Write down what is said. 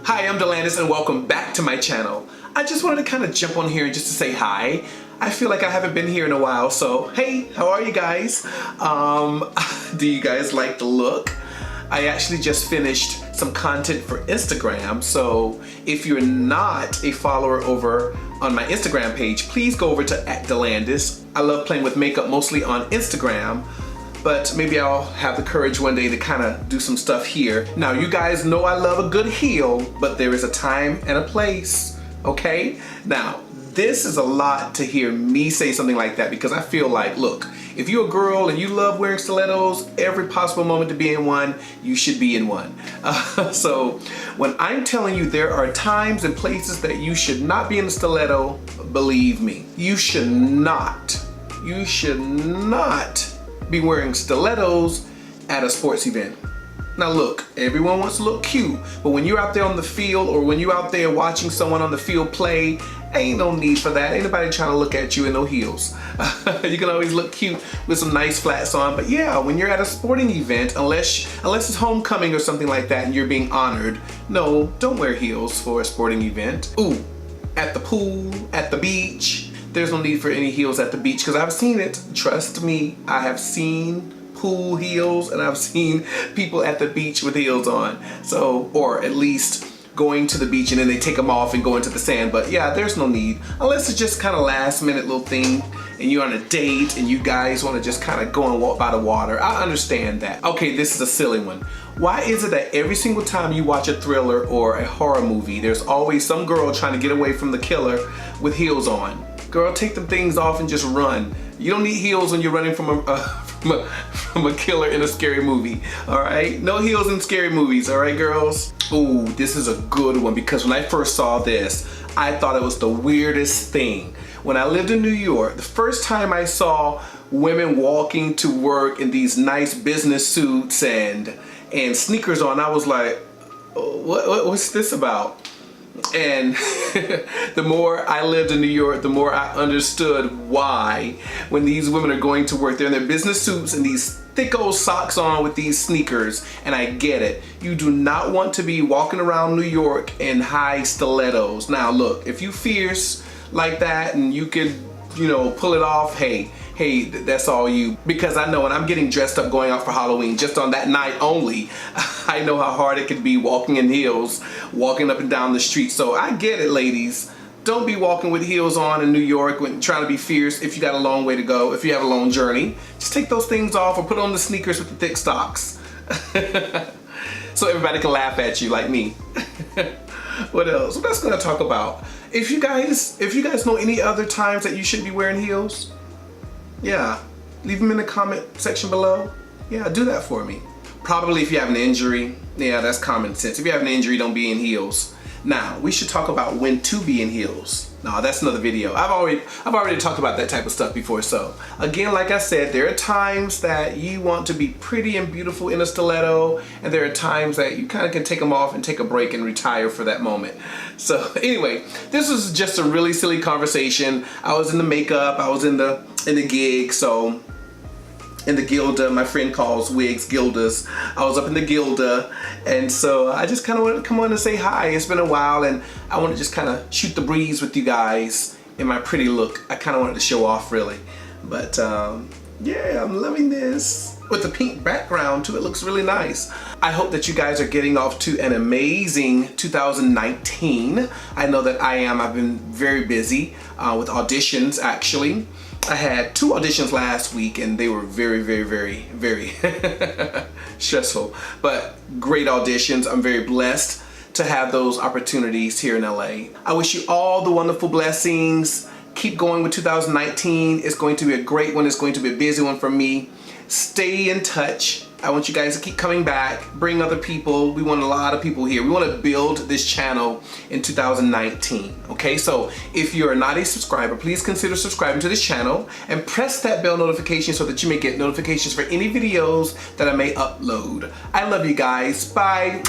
Hi, I'm Delandis and welcome back to my channel. I just wanted to kind of jump on here just to say hi. I feel like I haven't been here in a while, so hey, how are you guys? Do you guys like the look? I actually just finished some content for Instagram, so if you're not a follower over on my Instagram page, please go over to @Delandis. I love playing with makeup mostly on Instagram, but maybe I'll have the courage one day to kind of do some stuff here. Now, you guys know I love a good heel, but there is a time and a place, okay? Now, this is a lot to hear me say something like that because I feel like, look, if you're a girl and you love wearing stilettos, every possible moment to be in one, you should be in one. So when I'm telling you there are times and places that you should not be in a stiletto, believe me, you should not be wearing stilettos at a sports event. Now look, everyone wants to look cute, but when you're out there on the field or when you're out there watching someone on the field play, ain't no need for that. Ain't nobody trying to look at you in no heels. You can always look cute with some nice flats on, but yeah, when you're at a sporting event, unless it's homecoming or something like that and you're being honored, no, don't wear heels for a sporting event. Ooh, at the pool, at the beach, there's no need for any heels at the beach because I've seen it. Trust me, I have seen pool heels and I've seen people at the beach with heels on. So, or at least going to the beach and then they take them off and go into the sand. But yeah, there's no need unless it's just kind of last minute little thing and you're on a date and you guys want to just kind of go and walk by the water. I understand that. Okay, this is a silly one. Why is it that every single time you watch a thriller or a horror movie, there's always some girl trying to get away from the killer with heels on? Girl, take them things off and just run. You don't need heels when you're running from a killer in a scary movie, all right? No heels in scary movies, all right, girls? Ooh, this is a good one because when I first saw this, I thought it was the weirdest thing. When I lived in New York, the first time I saw women walking to work in these nice business suits and sneakers on, I was like, what's this about? And the more I lived in New York, the more I understood why when these women are going to work, they're in their business suits and these thick old socks on with these sneakers, and I get it. You do not want to be walking around New York in high stilettos. Now look, if you fierce like that and you could, you know, pull it off, hey, that's all you. Because I know when I'm getting dressed up going out for Halloween, just on that night only, I know how hard it can be walking in heels, walking up and down the street. So I get it, ladies. Don't be walking with heels on in New York when trying to be fierce if you got a long way to go, if you have a long journey. Just take those things off or put on the sneakers with the thick socks. So everybody can laugh at you like me. What else? What else gonna talk about? If you guys know any other times that you shouldn't be wearing heels, yeah, leave them in the comment section below. Yeah, do that for me. Probably if you have an injury, yeah, that's common sense. If you have an injury, don't be in heels. Now, we should talk about when to be in heels. No, that's another video. I've already talked about that type of stuff before. So again, like I said, there are times that you want to be pretty and beautiful in a stiletto, and there are times that you kind of can take them off and take a break and retire for that moment. So anyway, this was just a really silly conversation. I was in the makeup, I was in the gig, so in the Gilda, my friend calls wigs Gildas. I was up in the Gilda, and so I just kind of wanted to come on and say hi. It's been a while, and I want to just kind of shoot the breeze with you guys in my pretty look. I kind of wanted to show off, really. But yeah, I'm loving this. With the pink background too, it looks really nice. I hope that you guys are getting off to an amazing 2019. I know that I am. I've been very busy with auditions, actually. I had 2 auditions last week and they were very, very, very, very stressful, but great auditions. I'm very blessed to have those opportunities here in LA. I wish you all the wonderful blessings. Keep going with 2019. It's going to be a great one. It's going to be a busy one for me. Stay in touch. I want you guys to keep coming back, bring other people. We want a lot of people here. We want to build this channel in 2019, okay? So if you're not a subscriber, please consider subscribing to this channel and press that bell notification so that you may get notifications for any videos that I may upload. I love you guys. Bye.